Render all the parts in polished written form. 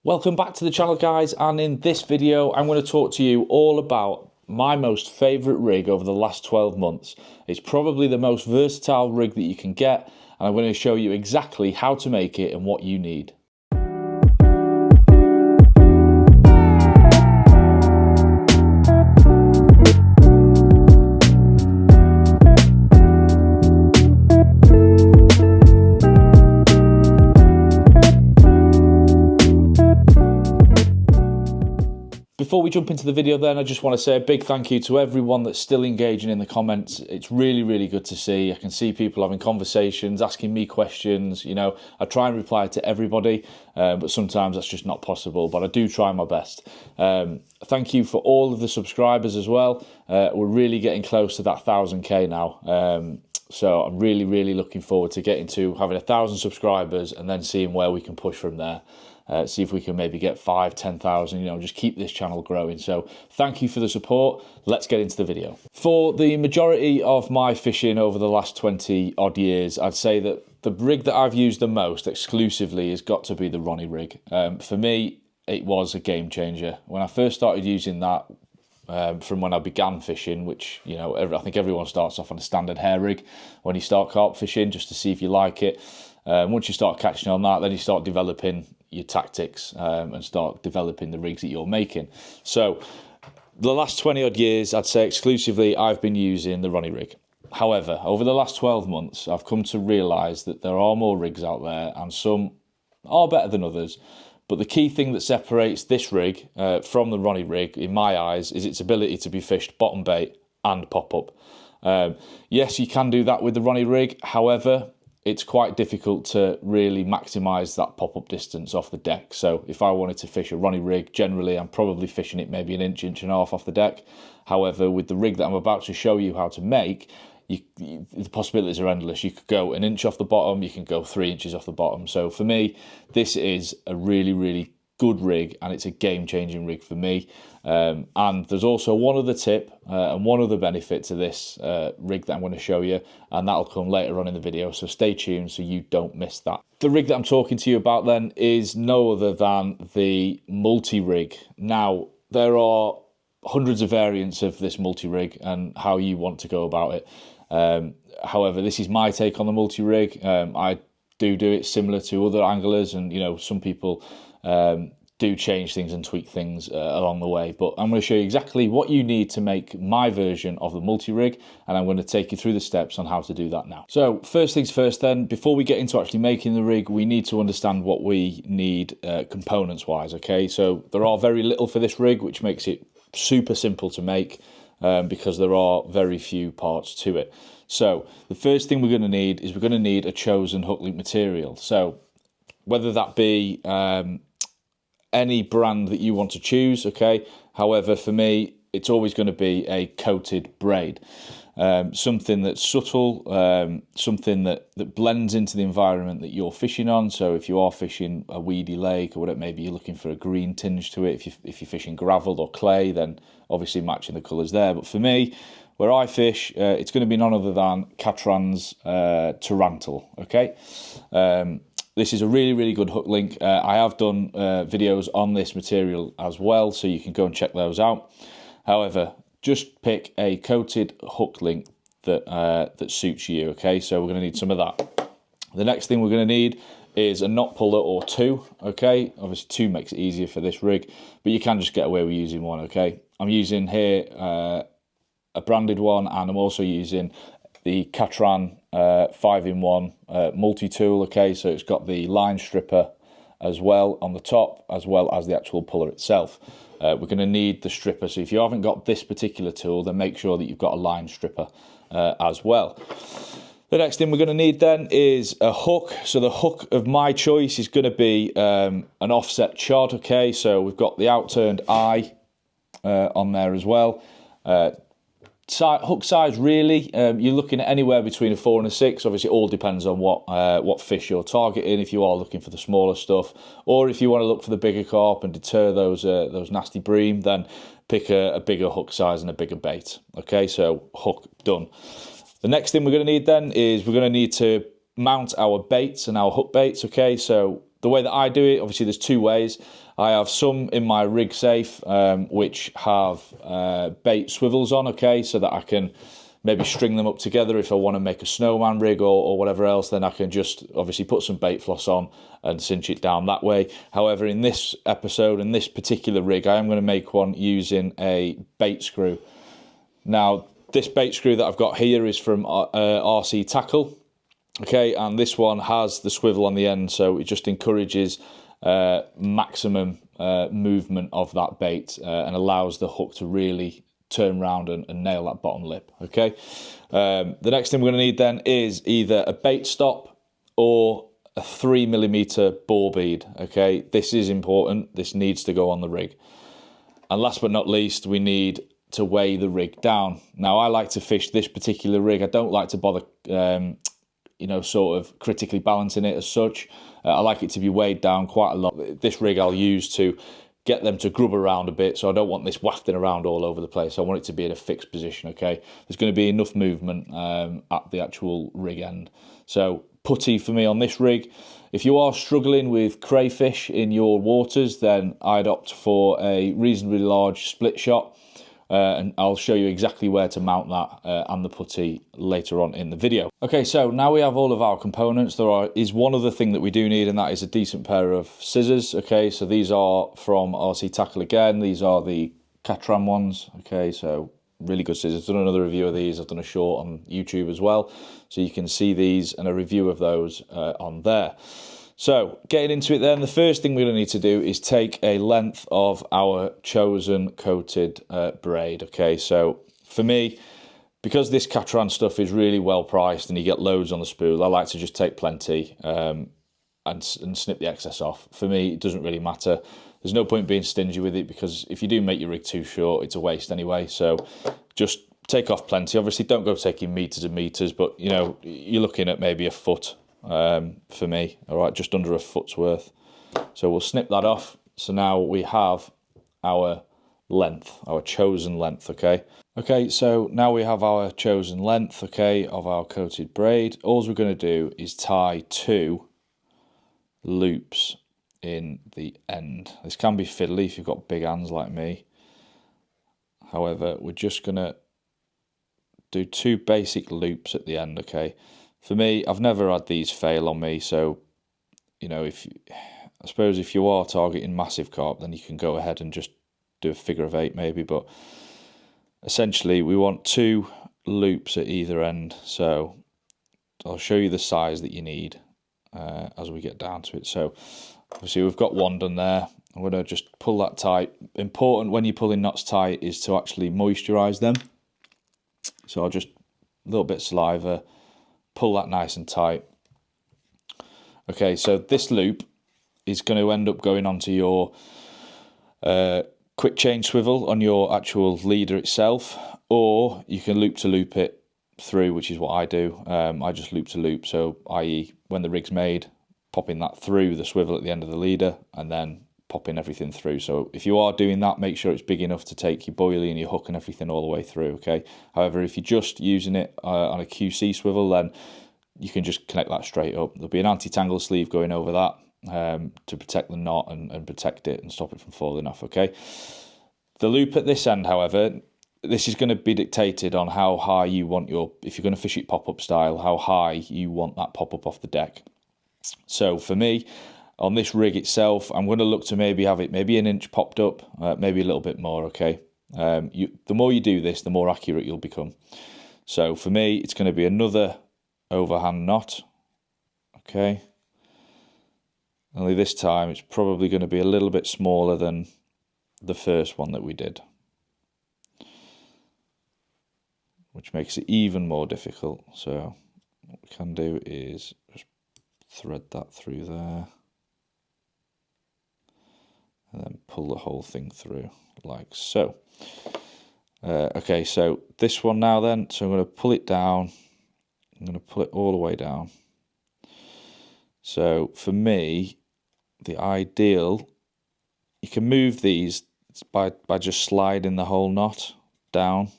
Welcome back to the channel, guys, and in this video I'm going to talk to you all about my most favourite rig over the last 12 months. It's probably the most versatile rig that you can get, and I'm going to show you exactly how to make it and what you need. Before we jump into the video then, I just want to say a big thank you to everyone that's still engaging in the comments. It's really good to see. I can see people having conversations, asking me questions. You know, I try and reply to everybody, but sometimes that's just not possible, but I do try my best. Thank you for all of the subscribers as well. We're really getting close to that 1,000k now. So I'm really looking forward to getting to having 1,000 subscribers and then seeing where we can push from there. See if we can maybe get 5,000, 10,000, you know, just keep this channel growing. So thank you for the support. Let's get into the video. For the majority of my fishing over the last 20 odd years, I'd say that the rig that I've used the most exclusively has got to be the Ronnie rig. For me, it was a game changer. When I first started using that, from when I began fishing, which, you know, I think everyone starts off on a standard hair rig when you start carp fishing, just to see if you like it. Once you start catching on that, then you start developing your tactics and start developing the rigs that you're making. So the last 20 odd years, I'd say exclusively I've been using the Ronnie rig. However, over the last 12 months, I've come to realise that there are more rigs out there, and some are better than others. But the key thing that separates this rig from the Ronnie rig, in my eyes, is its ability to be fished bottom bait and pop-up. Yes, you can do that with the Ronnie rig. However, it's quite difficult to really maximise that pop-up distance off the deck. So if I wanted to fish a Ronnie rig, generally I'm probably fishing it maybe an inch and a half off the deck. However, with the rig that I'm about to show you how to make, the possibilities are endless. You could go an inch off the bottom, you can go 3 inches off the bottom. So for me, this is a really good rig, and it's a game-changing rig for me. And there's also one other tip and one other benefit to this rig that I'm going to show you, and that'll come later on in the video, so stay tuned so you don't miss that. The rig that I'm talking to you about then is no other than the multi-rig. Now, there are hundreds of variants of this multi-rig and how you want to go about it. However, this is my take on the multi-rig. I do it similar to other anglers, and you know, some people do change things and tweak things along the way, but I'm going to show you exactly what you need to make my version of the multi-rig, and I'm going to take you through the steps on how to do that now. So first things first then, before we get into actually making the rig, we need to understand what we need components wise, okay? So there are very little for this rig, which makes it super simple to make because there are very few parts to it. So the first thing we're going to need is a chosen hook link material. So whether that be any brand that you want to choose, okay? However, for me, it's always going to be a coated braid. Something that's subtle, something that blends into the environment that you're fishing on. So if you are fishing a weedy lake or whatever, maybe you're looking for a green tinge to it. If you're fishing gravel or clay, then obviously matching the colours there. But for me, where I fish, it's going to be none other than Catran's Tarantal, okay? This is a really good hook link. I have done videos on this material as well, so you can go and check those out. However, just pick a coated hook link that suits you, okay? So we're going to need some of that. The next thing we're going to need is a knot puller or two, okay? Obviously 2 makes it easier for this rig, but you can just get away with using 1, okay? I'm using here a branded one, and I'm also using the Catran 5-in-1 multi-tool, okay? So it's got the line stripper as well on the top, as well as the actual puller itself. We're going to need the stripper, so if you haven't got this particular tool, then make sure that you've got a line stripper as well. The next thing we're going to need then is a hook. So the hook of my choice is going to be an offset chod, okay? So we've got the outturned eye on there as well. Hook size, really, you're looking at anywhere between a 4 and a 6. Obviously, it all depends on what fish you're targeting. If you are looking for the smaller stuff, or if you want to look for the bigger carp and deter those nasty bream, then pick a bigger hook size and a bigger bait. Okay, so hook done. The next thing we're going to need then is we're going to need to mount our baits and our hook baits. Okay, so the way that I do it, obviously there's two ways. I have some in my rig safe which have bait swivels on, okay, so that I can maybe string them up together if I want to make a snowman rig or whatever else. Then I can just obviously put some bait floss on and cinch it down that way. However, in this episode, in this particular rig, I am going to make one using a bait screw. Now, this bait screw that I've got here is from RC Tackle, okay, and this one has the swivel on the end, so it just encourages maximum movement of that bait and allows the hook to really turn round and nail that bottom lip, okay. The next thing we're going to need then is either a bait stop or a 3mm bore bead, okay. This is important, this needs to go on the rig. And last but not least, we need to weigh the rig down. Now, I like to fish this particular rig. I don't like to bother sort of critically balancing it as such. I like it to be weighed down quite a lot. This rig I'll use to get them to grub around a bit, so I don't want this wafting around all over the place. I want it to be in a fixed position, okay? There's going to be enough movement at the actual rig end. So putty for me on this rig. If you are struggling with crayfish in your waters, then I'd opt for a reasonably large split shot. And I'll show you exactly where to mount that and the putty later on in the video. Okay, so now we have all of our components. There is one other thing that we do need, and that is a decent pair of scissors. Okay, so these are from RC Tackle again. These are the Catran ones. Okay, so really good scissors. I've done another review of these. I've done a short on YouTube as well, so you can see these and a review of those on there. So, getting into it then, the first thing we're going to need to do is take a length of our chosen coated braid, okay? So, for me, because this Catran stuff is really well priced and you get loads on the spool, I like to just take plenty and snip the excess off. For me, it doesn't really matter. There's no point being stingy with it, because if you do make your rig too short, it's a waste anyway. So, just take off plenty. Obviously, don't go taking meters and meters, but, you know, you're looking at maybe a foot. For me, all right, just under a foot's worth. So we'll snip that off. So now we have our length, our chosen length, okay? Okay, so now we have our chosen length, okay, of our coated braid. All we're going to do is tie 2 loops in the end. This can be fiddly if you've got big hands like me. However, we're just going to do 2 basic loops at the end, okay? For me, I've never had these fail on me, so, you know, I suppose if you are targeting massive carp, then you can go ahead and just do a figure of 8 maybe, but essentially we want 2 loops at either end. So I'll show you the size that you need as we get down to it. So obviously we've got one done there. I'm going to just pull that tight. Important when you're pulling knots tight is to actually moisturize them. So I'll just, a little bit of saliva, pull that nice and tight. Okay, so this loop is going to end up going onto your quick change swivel on your actual leader itself, or you can loop to loop it through, which is what I do. I just loop to loop, so i.e. when the rig's made, popping that through the swivel at the end of the leader and then popping everything through. So if you are doing that, make sure it's big enough to take your boilie and your hook and everything all the way through, okay? However, if you're just using it on a QC swivel, then you can just connect that straight up. There'll be an anti-tangle sleeve going over that to protect the knot and protect it and stop it from falling off, okay? The loop at this end, however, this is going to be dictated on how high you want your, if you're going to fish it pop-up style, how high you want that pop-up off the deck. So for me, on this rig itself, I'm going to look to maybe have it maybe an inch popped up, maybe a little bit more, okay? The more you do this, the more accurate you'll become. So for me, it's going to be another overhand knot, okay? Only this time, it's probably going to be a little bit smaller than the first one that we did, which makes it even more difficult. So what we can do is just thread that through there and then pull the whole thing through like so. Okay, so this one now then, so I'm going to pull it down, I'm going to pull it all the way down. So for me, the ideal, you can move these by just sliding the whole knot down.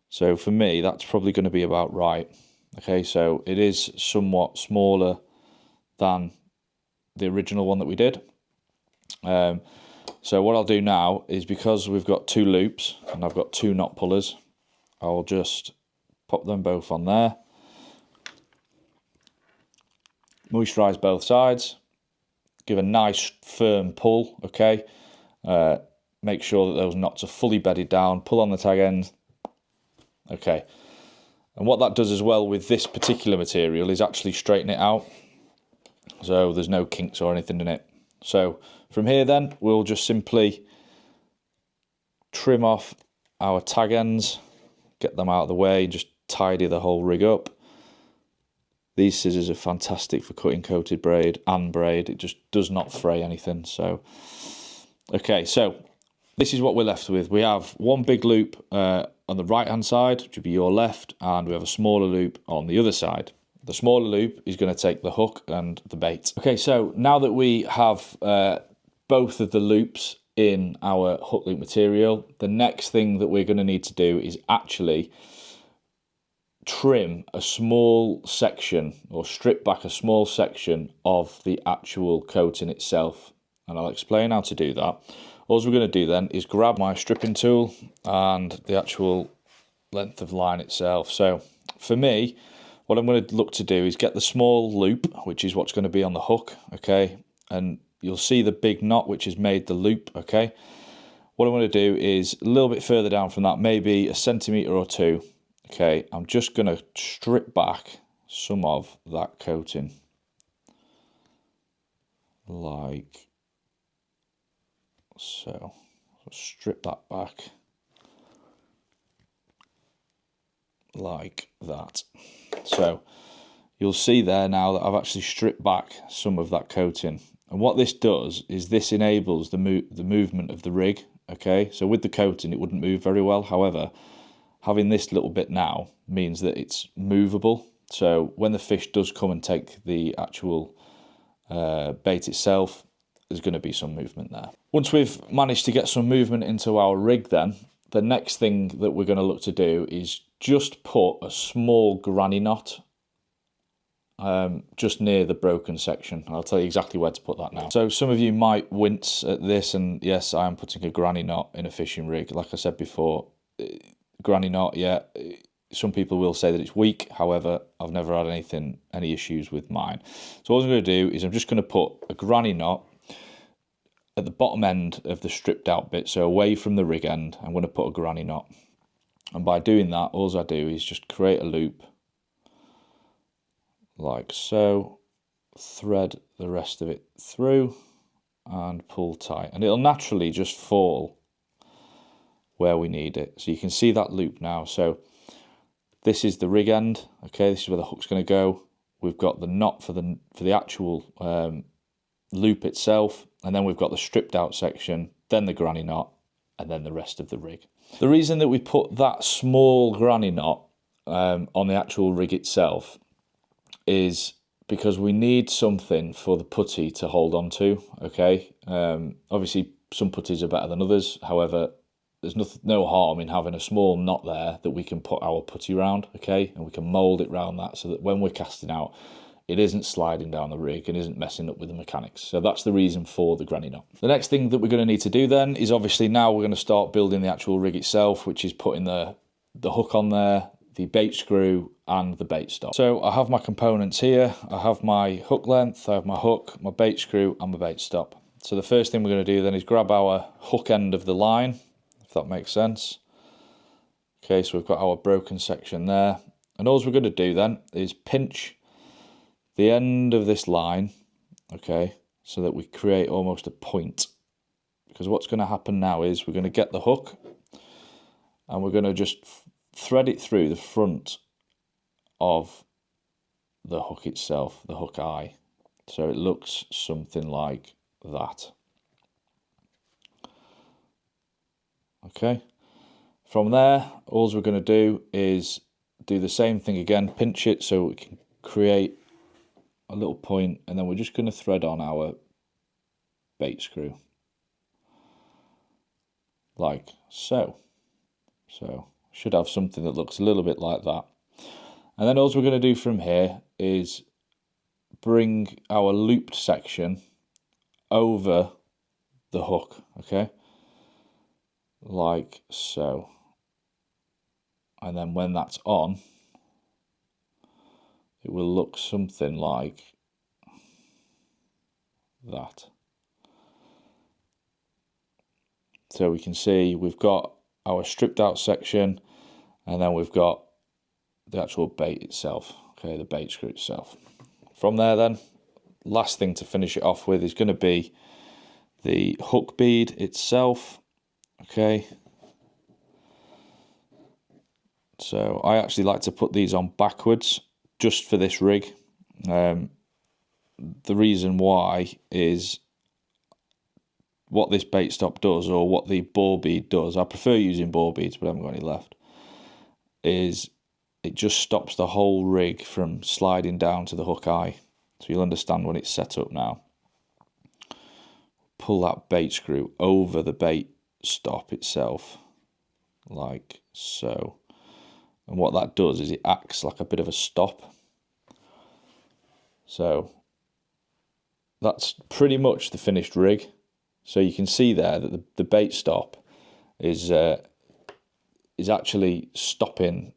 So for me, that's probably going to be about right. Okay, so it is somewhat smaller than the original one that we did. So what I'll do now is, because we've got 2 loops and I've got 2 knot pullers, I'll just pop them both on there, moisturise both sides, give a nice firm pull, okay? Make sure that those knots are fully bedded down, pull on the tag ends, okay. And what that does as well with this particular material is actually straighten it out, so there's no kinks or anything in it. So from here then, we'll just simply trim off our tag ends, get them out of the way, just tidy the whole rig up. These scissors are fantastic for cutting coated braid and braid. It just does not fray anything. So, okay, so this is what we're left with. We have one big loop on the right hand side, which would be your left, and we have a smaller loop on the other side. The smaller loop is going to take the hook and the bait. Okay, so now that we have both of the loops in our hook link material, the next thing that we're going to need to do is actually trim a small section, or strip back a small section of the actual coating itself. And I'll explain how to do that. All we're going to do then is grab my stripping tool and the actual length of line itself. So for me, what I'm going to look to do is get the small loop, which is what's going to be on the hook, okay? And you'll see the big knot which has made the loop, okay? What I'm going to do is a little bit further down from that, maybe a centimetre or 2, okay? I'm just going to strip back some of that coating, like so. Strip that back like that. So you'll see there now that I've actually stripped back some of that coating, and what this does is this enables the movement of the rig, okay? So with the coating it wouldn't move very well, however having this little bit now means that it's movable, so when the fish does come and take the actual bait itself, there's going to be some movement there. Once we've managed to get some movement into our rig, then the next thing that we're going to look to do is just put a small granny knot just near the broken section. I'll tell you exactly where to put that now. So some of you might wince at this, and yes, I am putting a granny knot in a fishing rig. Like I said before, granny knot, yeah, some people will say that it's weak. However, I've never had any issues with mine. So what I'm going to do is I'm just going to put a granny knot at the bottom end of the stripped out bit, so away from the rig end. I'm going to put a granny knot, and by doing that, all I do is just create a loop like so, thread the rest of it through and pull tight, and it'll naturally just fall where we need it. So you can see that loop now. So this is the rig end, okay? This is where the hook's going to go. We've got the knot for the actual loop itself, and then we've got the stripped out section, then the granny knot, and then the rest of the rig. The reason that we put that small granny knot on the actual rig itself is because we need something for the putty to hold on to, okay? Obviously some putties are better than others, however there's no harm in having a small knot there that we can put our putty around, okay? And we can mould it around that so that when we're casting out, it isn't sliding down the rig and isn't messing up with the mechanics. So that's the reason for the granny knot. The next thing that we're going to need to do then is, obviously now we're going to start building the actual rig itself, which is putting the hook on there, the bait screw and the bait stop. So I have my components here. I have my hook length, I have my hook, my bait screw and my bait stop. So the first thing we're going to do then is grab our hook end of the line, if that makes sense. Okay, so we've got our broken section there, and all we're going to do then is pinch the end of this line, okay, so that we create almost a point. Because what's going to happen now is we're going to get the hook and we're going to just thread it through the front of the hook itself, the hook eye, so it looks something like that. Okay, from there all we're going to do is do the same thing again, pinch it so we can create a little point, and then we're just going to thread on our bait screw like so. So should have something that looks a little bit like that. And then all we're going to do from here is bring our looped section over the hook, okay, like so. And then when that's on, it will look something like that. So we can see we've got our stripped out section, and then we've got the actual bait itself, okay, the bait screw itself. From there then, last thing to finish it off with is going to be the hook bead itself, okay. So I actually like to put these on backwards just for this rig. The reason why is what this bait stop does, or what the bore bead does, I prefer using bore beads but I haven't got any left, is it just stops the whole rig from sliding down to the hook eye. So you'll understand when it's set up now. Pull that bait screw over the bait stop itself, like so. And what that does is it acts like a bit of a stop. So that's pretty much the finished rig. So you can see there that the bait stop is actually stopping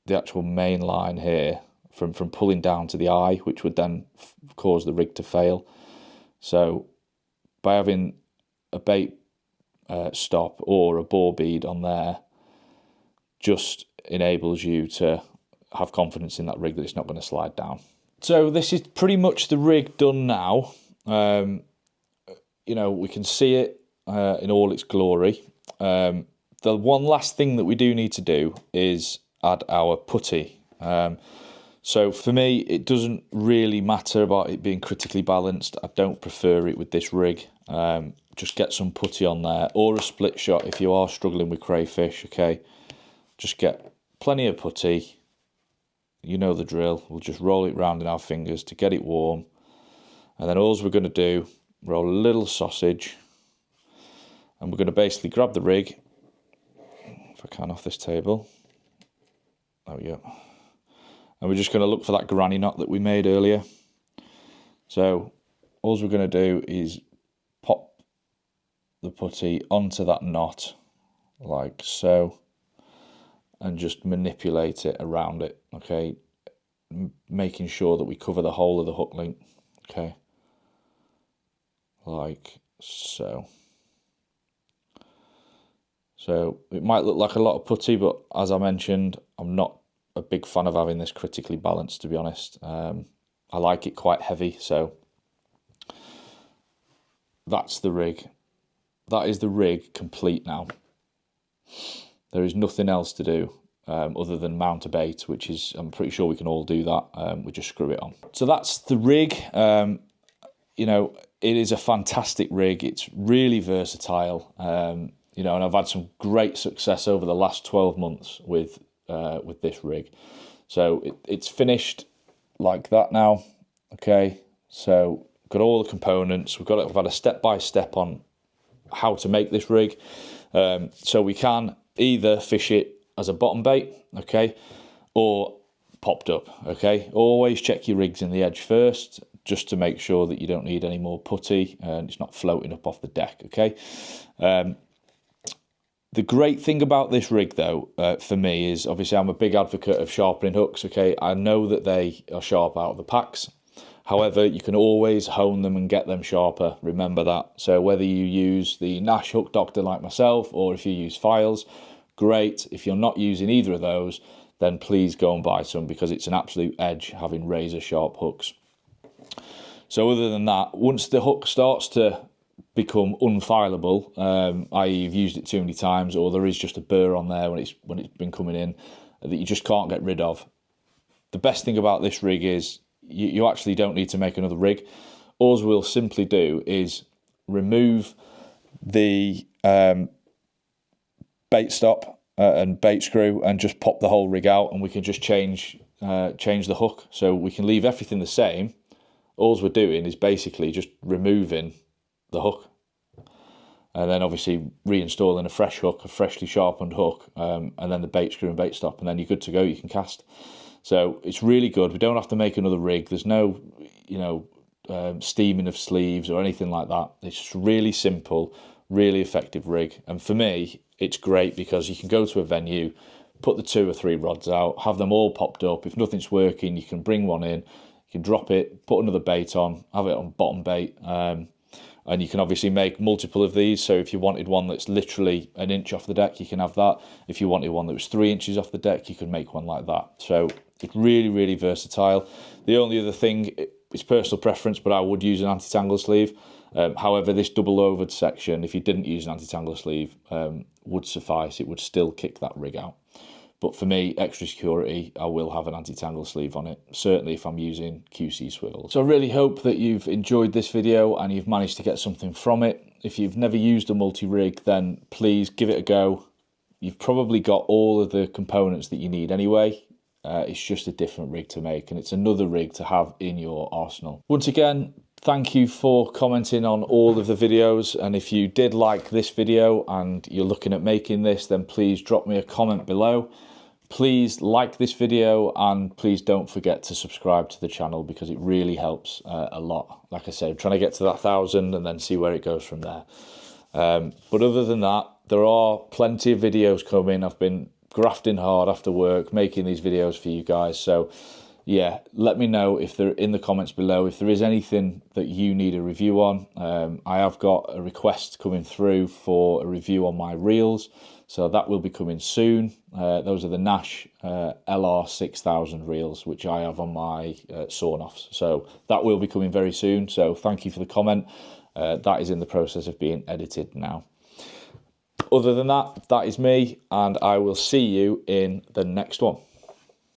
the actual main line here from pulling down to the eye, which would then cause the rig to fail. So by having a bait stop or a bore bead on there, just enables you to have confidence in that rig that it's not going to slide down. So this is pretty much the rig done now. You know, we can see it in all its glory. The one last thing that we do need to do is add our putty. So for me, it doesn't really matter about it being critically balanced. I don't prefer it with this rig. Just get some putty on there, or a split shot if you are struggling with crayfish, okay? Just get plenty of putty. You know the drill. We'll just roll it round in our fingers to get it warm. And then all we're going to do, roll a little sausage. And we're going to basically grab the rig, if I can, off this table. There we go. And we're just going to look for that granny knot that we made earlier. So all we're going to do is pop the putty onto that knot, like so, and just manipulate it around it, okay, making sure that we cover the whole of the hook link, okay, like so. So it might look like a lot of putty, but as I mentioned, I'm not a big fan of having this critically balanced, to be honest. I like it quite heavy, so that's the rig. That is the rig complete now. There is nothing else to do other than mount a bait, which is, I'm pretty sure we can all do that. We just screw it on. So that's the rig. You know, it is a fantastic rig. It's really versatile. You know, and I've had some great success over the last 12 months with this rig. So it's finished like that now. Okay, so got all the components. We've had a step-by-step on how to make this rig. So we can either fish it as a bottom bait, okay, or popped up, okay. Always check your rigs in the edge first, just to make sure that you don't need any more putty and it's not floating up off the deck, okay. The great thing about this rig, though, for me, is obviously I'm a big advocate of sharpening hooks, okay. I know that they are sharp out of the packs. However, you can always hone them and get them sharper, remember that. So whether you use the Nash Hook Doctor like myself, or if you use files, great. If you're not using either of those, then please go and buy some, because it's an absolute edge having razor sharp hooks. So other than that, once the hook starts to become unfileable, i.e. you've used it too many times, or there is just a burr on there when it's been coming in that you just can't get rid of, the best thing about this rig is you actually don't need to make another rig. All we'll simply do is remove the bait stop and bait screw and just pop the whole rig out, and we can just change the hook. So we can leave everything the same. All we're doing is basically just removing the hook, and then obviously reinstalling a fresh hook, a freshly sharpened hook, and then the bait screw and bait stop, and then you're good to go. You can cast. So it's really good. We don't have to make another rig. There's no, steaming of sleeves or anything like that. It's just really simple, really effective rig. And for me, it's great because you can go to a venue, put the 2 or 3 rods out, have them all popped up. If nothing's working, you can bring one in, you can drop it, put another bait on, have it on bottom bait. And you can obviously make multiple of these. So if you wanted one that's literally an inch off the deck, you can have that. If you wanted one that was 3 inches off the deck, you could make one like that. So it's really, really versatile. The only other thing, it's personal preference, but I would use an anti-tangle sleeve. However, this double overed section, if you didn't use an anti-tangle sleeve, would suffice. It would still kick that rig out. But for me, extra security, I will have an anti-tangle sleeve on it, certainly if I'm using QC swivels. So I really hope that you've enjoyed this video and you've managed to get something from it. If you've never used a multi-rig, then please give it a go. You've probably got all of the components that you need anyway. It's just a different rig to make, and it's another rig to have in your arsenal. Once again, thank you for commenting on all of the videos, and if you did like this video and you're looking at making this, then please drop me a comment below. Please like this video, and please don't forget to subscribe to the channel because it really helps a lot. Like I said, I'm trying to get to that 1,000 and then see where it goes from there. But other than that, there are plenty of videos coming. I've been grafting hard after work, making these videos for you guys. So yeah, let me know if they're in the comments below, if there is anything that you need a review on. I have got a request coming through for a review on my reels, so that will be coming soon. Those are the Nash LR 6000 reels, which I have on my sawn-offs. So that will be coming very soon. So thank you for the comment. That is in the process of being edited now. Other than that, that is me, and I will see you in the next one.